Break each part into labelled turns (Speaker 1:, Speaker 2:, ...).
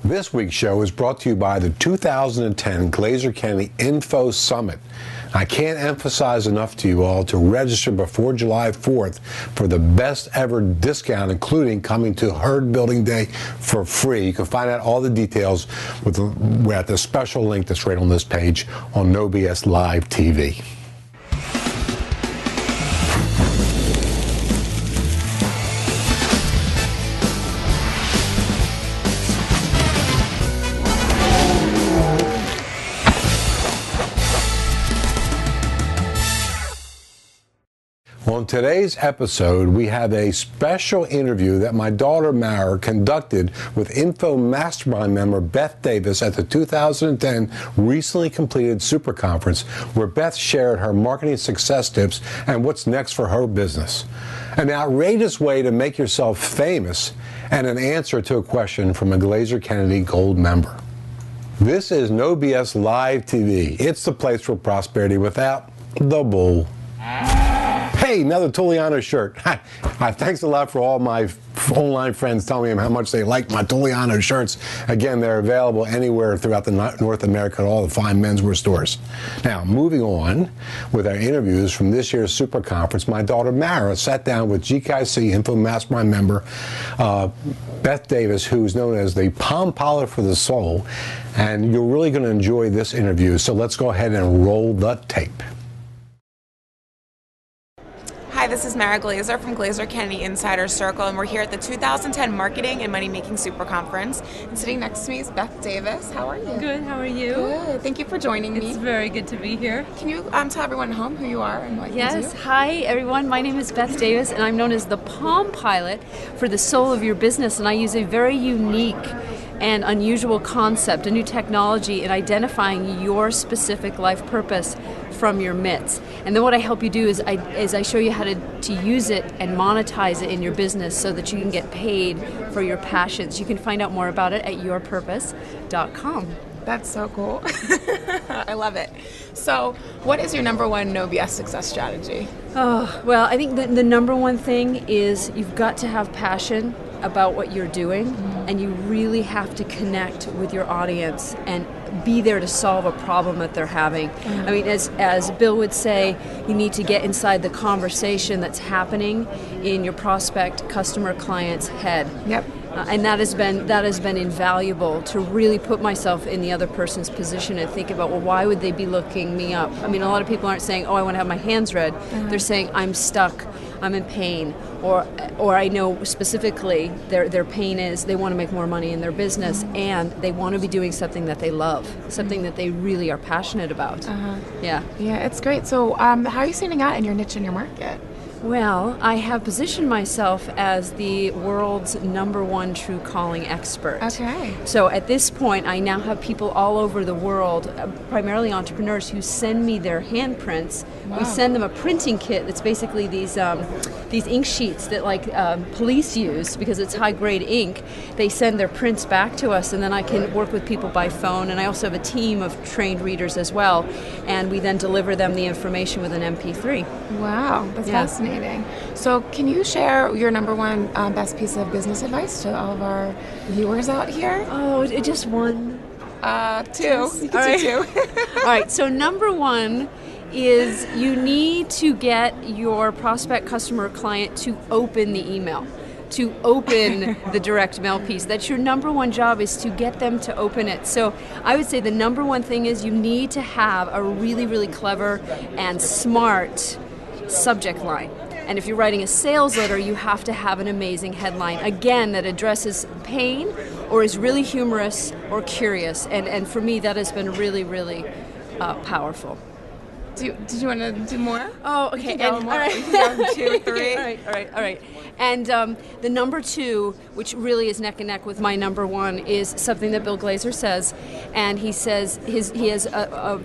Speaker 1: This week's show is brought to you by the 2010 Glazer Kennedy Info Summit. I can't emphasize enough to you all to register before July 4th for the best ever discount, including coming to Herd Building Day for free. You can find out all the details at the special link that's right on this page on NOBSLIVETV. On today's episode, we have a special interview that my daughter Mara conducted with Info Mastermind member Beth Davis at the 2010 recently completed Super Conference, where Beth shared her marketing success tips and what's next for her business. An outrageous way to make yourself famous, and an answer to a question from a Glazer Kennedy Gold member. This is No BS Live TV. It's the place for prosperity without the bull. Hey, another Tuliano shirt. Thanks a lot for all my online friends telling me how much they like my Tuliano shirts. Again, they're available anywhere throughout the North America at all the fine menswear stores. Now, moving on with our interviews from this year's Super Conference, my daughter Mara sat down with GKC Info Mastermind member Beth Davis, who's known as the Palm Pilot for the Soul, and you're really going to enjoy this interview. So let's go ahead and roll the tape.
Speaker 2: Hi, this is Mara Glazer from Glazer Kennedy Insider Circle, and we're here at the 2010 Marketing and Money Making Super Conference. And sitting next to me is Beth Davis. How are you?
Speaker 3: Good, how are you?
Speaker 2: Good. Thank you for joining me.
Speaker 3: It's very good to be here.
Speaker 2: Can you tell everyone at home who you are and what you do?
Speaker 3: Yes, hi everyone. My name is Beth Davis, and I'm known as the Palm Pilot for the soul of your business, and I use a very unique and unusual concept, a new technology in identifying your specific life purpose from your mitts. And then what I help you do is I show you how to use it and monetize it in your business so that you can get paid for your passions. You can find out more about it at yourpurpose.com.
Speaker 2: That's so cool. I love it. So what is your number one no BS success strategy?
Speaker 3: Oh, well, I think the number one thing is you've got to have passion about what you're doing, and you really have to connect with your audience and be there to solve a problem that they're having. I mean, as Bill would say, you need to get inside the conversation that's happening in your prospect, customer, client's head.
Speaker 2: Yep.
Speaker 3: And that has been invaluable to really put myself in the other person's position and think about, well, why would they be looking me up? I mean, a lot of people aren't saying, oh, I want to have my hands read. They're saying, I'm stuck, I'm in pain, or I know specifically their pain is they want to make more money in their business, and they want to be doing something that they love, something that they really are passionate about. Yeah,
Speaker 2: it's great. So how are you standing out in your niche in your market?
Speaker 3: Well, I have positioned myself as the world's #1 true calling expert.
Speaker 2: Okay.
Speaker 3: So at this point, I now have people all over the world, primarily entrepreneurs, who send me their handprints. Wow. We send them a printing kit that's basically these ink sheets that police use because it's high-grade ink. They send their prints back to us, and then I can work with people by phone. And I also have a team of trained readers as well, and we then deliver them the information with an MP3.
Speaker 2: Wow, that's fascinating. So can you share your number one best piece of business advice to all of our viewers out here?
Speaker 3: Oh, just one?
Speaker 2: Two. You can do two.
Speaker 3: All right, so number one is you need to get your prospect, customer, client to open the email, to open the direct mail piece. That's your number one job, is to get them to open it. So I would say the number one thing is you need to have a really, really clever and smart subject line. And if you're writing a sales letter, you have to have an amazing headline, again, that addresses pain or is really humorous or curious. And for me, that has been really, really powerful.
Speaker 2: Did you want to do more?
Speaker 3: Oh, okay.
Speaker 2: All right. 2, 3.
Speaker 3: All right. And the number two, which really is neck and neck with my number one, is something that Bill Glazer says. And he says he has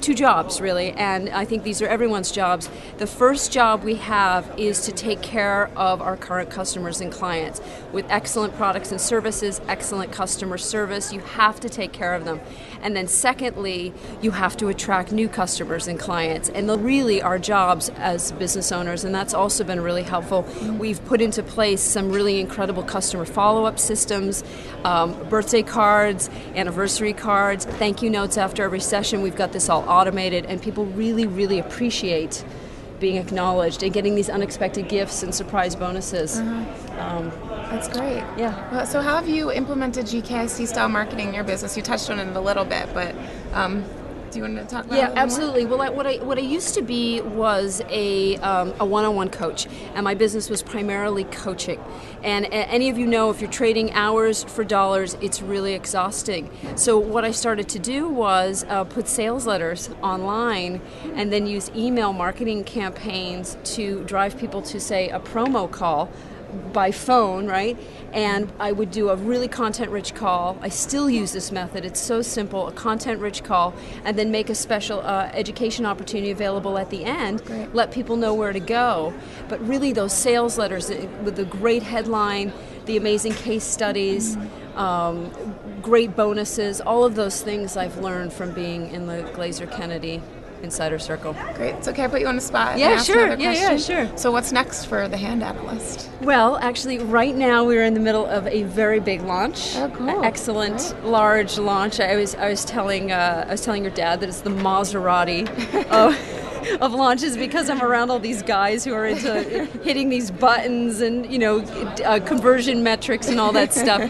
Speaker 3: two jobs, really, and I think these are everyone's jobs. The first job we have is to take care of our current customers and clients with excellent products and services, excellent customer service. You have to take care of them. And then secondly, you have to attract new customers and clients. and those really are jobs as business owners, and that's also been really helpful. We've put into place some really incredible customer follow-up systems, birthday cards, anniversary cards, thank you notes after every session. We've got this all automated, and people really, really appreciate being acknowledged and getting these unexpected gifts and surprise bonuses.
Speaker 2: That's great.
Speaker 3: Yeah.
Speaker 2: Well, so how have you implemented GKIC style marketing in your business? You touched on it a little bit, but do you want to talk about it a little
Speaker 3: absolutely.
Speaker 2: more?
Speaker 3: Well, what I used to be was a one-on-one coach, and my business was primarily coaching. And any of you know, if you're trading hours for dollars, it's really exhausting. So what I started to do was put sales letters online and then use email marketing campaigns to drive people to, say, a promo call by phone, right? And I would do a really content-rich call. I still use this method. It's so simple, a content-rich call, and then make a special education opportunity available at the end.
Speaker 2: Great.
Speaker 3: Let people know where to go. But really those sales letters with the great headline, the amazing case studies, great bonuses, all of those things I've learned from being in the Glazer Kennedy Insider Circle.
Speaker 2: Great. So can I put you on the spot?
Speaker 3: Yeah,
Speaker 2: and ask
Speaker 3: sure.
Speaker 2: another
Speaker 3: Yeah,
Speaker 2: question?
Speaker 3: sure.
Speaker 2: So what's next for the Hand Analyst?
Speaker 3: Well, actually, right now we're in the middle of a very big launch.
Speaker 2: Oh, cool.
Speaker 3: An excellent, large launch. I was telling your dad that it's the Maserati of launches, because I'm around all these guys who are into hitting these buttons and conversion metrics and all that stuff.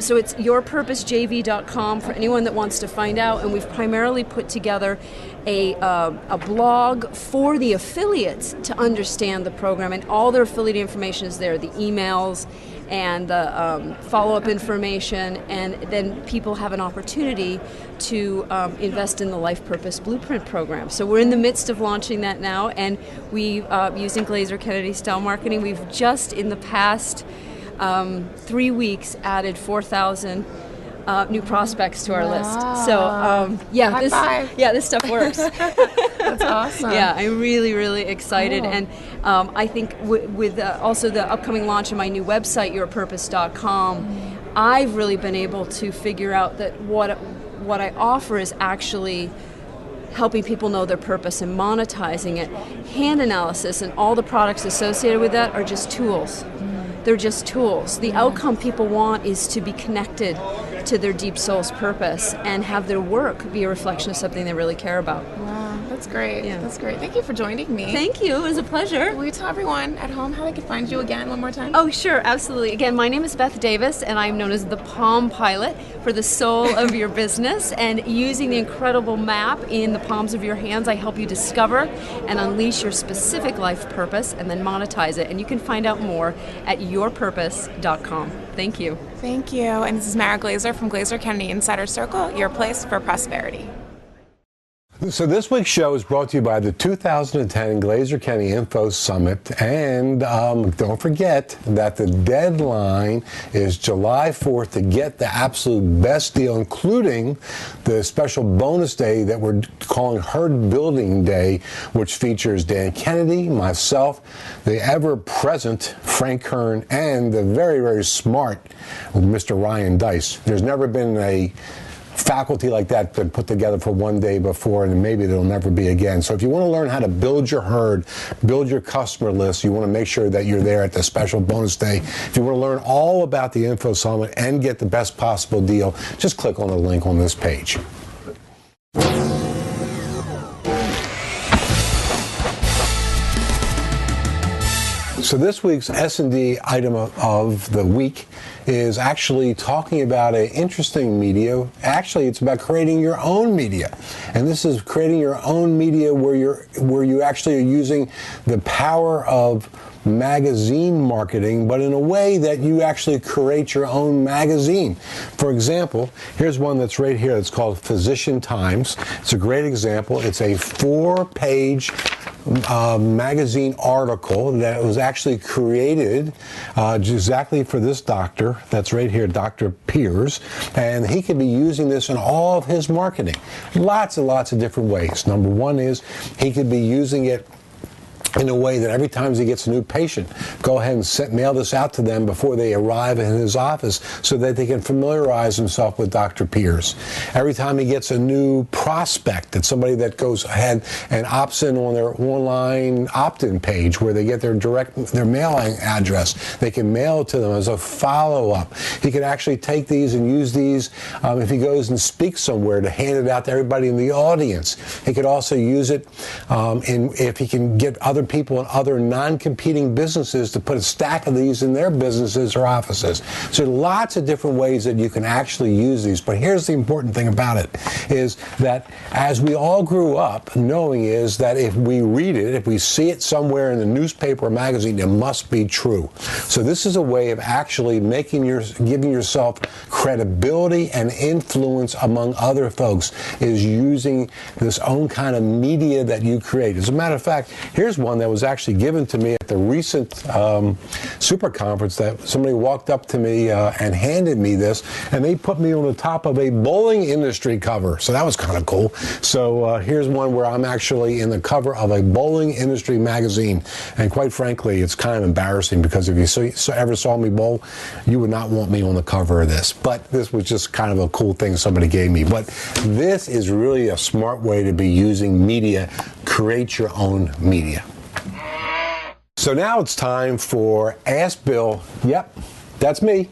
Speaker 3: So it's yourpurposejv.com for anyone that wants to find out, and we've primarily put together a blog for the affiliates to understand the program, and all their affiliate information is there, the emails and the follow-up information, and then people have an opportunity to invest in the Life Purpose Blueprint program. So we're in the midst of launching that now, and we, using Glazer Kennedy style marketing, we've just in the past 3 weeks added 4,000 new prospects to our list. So this stuff works.
Speaker 2: That's awesome.
Speaker 3: Yeah, I'm really, really excited. Cool. And I think with also the upcoming launch of my new website, yourpurpose.com, I've really been able to figure out that what I offer is actually helping people know their purpose and monetizing it. Hand analysis and all the products associated with that are just tools. They're just tools. The outcome people want is to be connected to their deep soul's purpose and have their work be a reflection of something they really care about.
Speaker 2: Wow, that's great.
Speaker 3: Yeah.
Speaker 2: That's great. Thank you for joining me.
Speaker 3: Thank you. It was a pleasure.
Speaker 2: Will you tell everyone at home how they can find you again one more time?
Speaker 3: Oh, sure. Absolutely. Again, my name is Beth Davis, and I'm known as the Palm Pilot for the soul of your business. And using the incredible map in the palms of your hands, I help you discover and unleash your specific life purpose and then monetize it. And you can find out more at yourpurpose.com. Thank you.
Speaker 2: Thank you. And this is Mara Glazer from Glazer Kennedy Insider Circle, your place for prosperity.
Speaker 1: So this week's show is brought to you by the 2010 Glazer Kennedy Info Summit, and don't forget that the deadline is July 4th to get the absolute best deal, including the special bonus day that we're calling Herd Building Day, which features Dan Kennedy, myself, the ever-present Frank Kern, and the very, very smart Mr. Ryan Dice. There's never been a faculty like that been put together for one day before, and maybe there'll never be again. So if you want to learn how to build your herd, build your customer list, you want to make sure that you're there at the special bonus day. If you want to learn all about the Info Summit and get the best possible deal, just click on the link on this page. So this week's S&D item of the week is actually talking about an interesting media. Actually, it's about creating your own media. And this is creating your own media where you actually are using the power of magazine marketing, but in a way that you actually create your own magazine. For example, here's one that's right here. It's called Physician Times. It's a great example. It's a 4-page magazine article that was actually created exactly for this doctor. That's right here, Dr. Piers, and he could be using this in all of his marketing. Lots and lots of different ways. Number one is he could be using it in a way that every time he gets a new patient, go ahead and mail this out to them before they arrive in his office so that they can familiarize themselves with Dr. Pierce. Every time he gets a new prospect, that's somebody that goes ahead and opts in on their online opt-in page where they get their mailing address, they can mail it to them as a follow-up. He can actually take these and use these if he goes and speaks somewhere to hand it out to everybody in the audience. He could also use it if he can get other people in other non-competing businesses to put a stack of these in their businesses or offices. So lots of different ways that you can actually use these. But here's the important thing about it, is that as we all grew up, knowing is that if we read it, if we see it somewhere in the newspaper or magazine, it must be true. So this is a way of actually giving yourself credibility and influence among other folks, is using this own kind of media that you create. As a matter of fact, here's one that was actually given to me at the recent super conference, that somebody walked up to me and handed me this, and they put me on the top of a bowling industry cover. So that was kind of cool. So here's one where I'm actually in the cover of a bowling industry magazine. And quite frankly, it's kind of embarrassing, because if you ever saw me bowl, you would not want me on the cover of this. But this was just kind of a cool thing somebody gave me. But this is really a smart way to be using media. Create your own media. So now it's time for Ask Bill. Yep, that's me.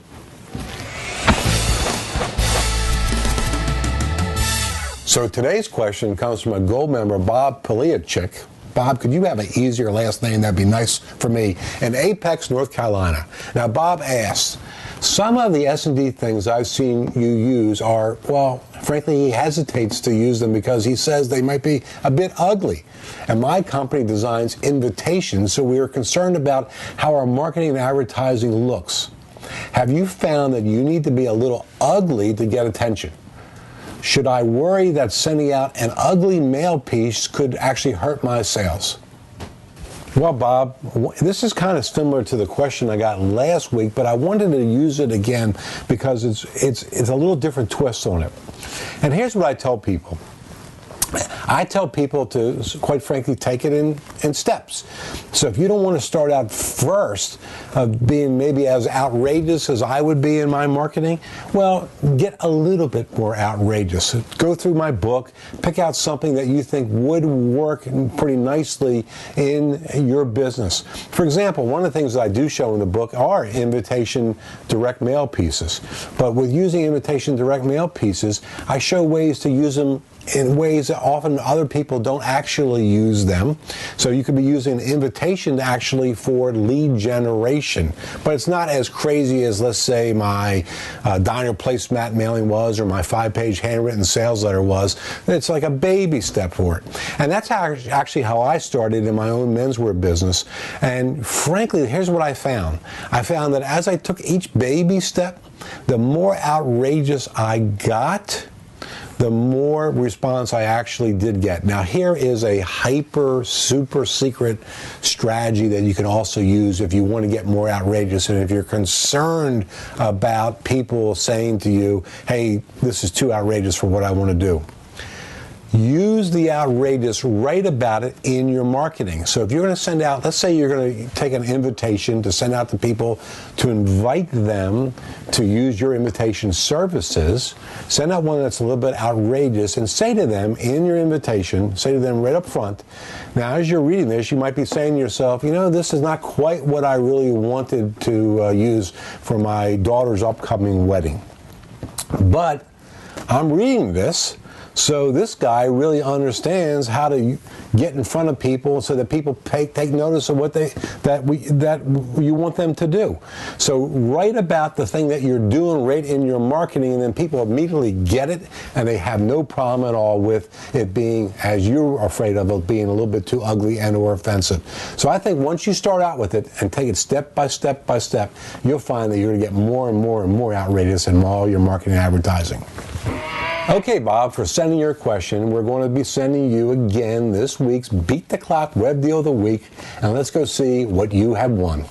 Speaker 1: So today's question comes from a gold member, Bob Poliachik. Bob, could you have an easier last name? That'd be nice for me. In Apex, North Carolina. Now, Bob asks, some of the S&D things I've seen you use are, well, frankly, he hesitates to use them because he says they might be a bit ugly. And my company designs invitations, so we are concerned about how our marketing and advertising looks. Have you found that you need to be a little ugly to get attention? Should I worry that sending out an ugly mail piece could actually hurt my sales? Well, Bob, this is kind of similar to the question I got last week, but I wanted to use it again because it's a little different twist on it. And here's what I tell people. I tell people to, quite frankly, take it in steps. So if you don't want to start out first being maybe as outrageous as I would be in my marketing, well, get a little bit more outrageous. Go through my book, pick out something that you think would work pretty nicely in your business. For example, one of the things that I do show in the book are invitation direct mail pieces. But with using invitation direct mail pieces, I show ways to use them in ways that often other people don't actually use them. So you could be using an invitation actually for lead generation. But it's not as crazy as, let's say, my diner placemat mailing was, or my 5-page handwritten sales letter was. It's like a baby step for it. And that's actually how I started in my own menswear business. And frankly, here's what I found. I found that as I took each baby step, the more outrageous I got, the more response I actually did get. Now, here is a super secret strategy that you can also use if you want to get more outrageous, and if you're concerned about people saying to you, hey, this is too outrageous for what I want to do. Use the outrageous, write about it in your marketing. So if you're going to send out, let's say you're going to take an invitation to send out to people to invite them to use your invitation services, send out one that's a little bit outrageous and say to them in your invitation, say to them right up front, now as you're reading this, you might be saying to yourself, you know, this is not quite what I really wanted to use for my daughter's upcoming wedding. But I'm reading this, so this guy really understands how to get in front of people so that people take notice of what that you want them to do. So write about the thing that you're doing right in your marketing, and then people immediately get it, and they have no problem at all with it being, as you're afraid of it being, a little bit too ugly and or offensive. So I think once you start out with it and take it step by step by step, you'll find that you're going to get more and more and more outrageous in all your marketing and advertising. Okay, Bob, for sending your question, we're going to be sending you again this week's Beat the Clock Web Deal of the Week, and let's go see what you have won.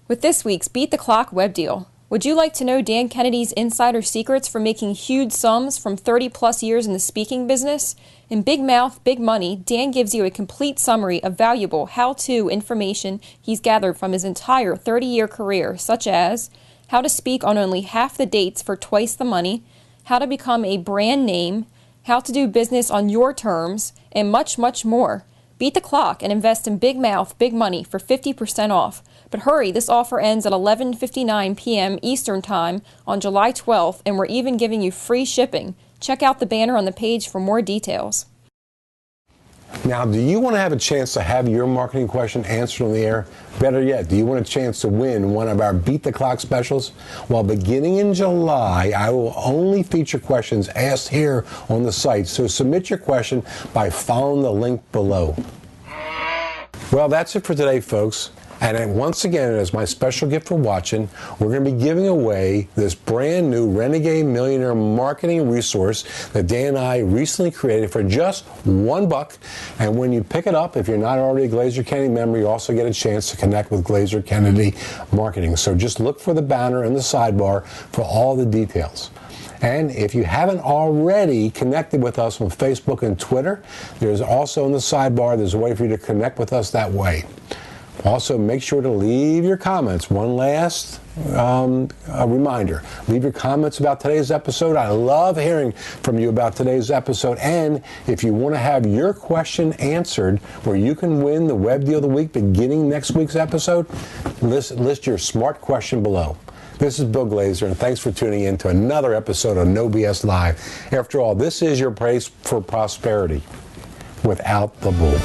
Speaker 4: With this week's Beat the Clock Web Deal, Would you like to know Dan Kennedy's insider secrets for making huge sums from 30-plus years in the speaking business? In Big Mouth, Big Money, Dan gives you a complete summary of valuable how-to information he's gathered from his entire 30-year career, such as how to speak on only half the dates for twice the money, how to become a brand name, how to do business on your terms, and much, much more. Beat the clock and invest in Big Mouth, Big Money for 50% off. But hurry, this offer ends at 11:59 p.m. Eastern Time on July 12th, and we're even giving you free shipping. Check out the banner on the page for more details.
Speaker 1: Now, do you want to have a chance to have your marketing question answered on the air? Better yet, do you want a chance to win one of our Beat the Clock specials? Well, beginning in July, I will only feature questions asked here on the site, so submit your question by following the link below. Well, that's it for today, folks. And once again, as my special gift for watching, we're going to be giving away this brand new Renegade Millionaire marketing resource that Dan and I recently created for just $1. And when you pick it up, if you're not already a Glazer Kennedy member, you also get a chance to connect with Glazer Kennedy Marketing. So just look for the banner in the sidebar for all the details. And if you haven't already connected with us on Facebook and Twitter, there's also in the sidebar, there's a way for you to connect with us that way. Also, make sure to leave your comments. One last reminder. Leave your comments about today's episode. I love hearing from you about today's episode. And if you want to have your question answered, where you can win the Web Deal of the Week beginning next week's episode, list your smart question below. This is Bill Glazer, and thanks for tuning in to another episode of No BS Live. After all, this is your place for prosperity without the bull.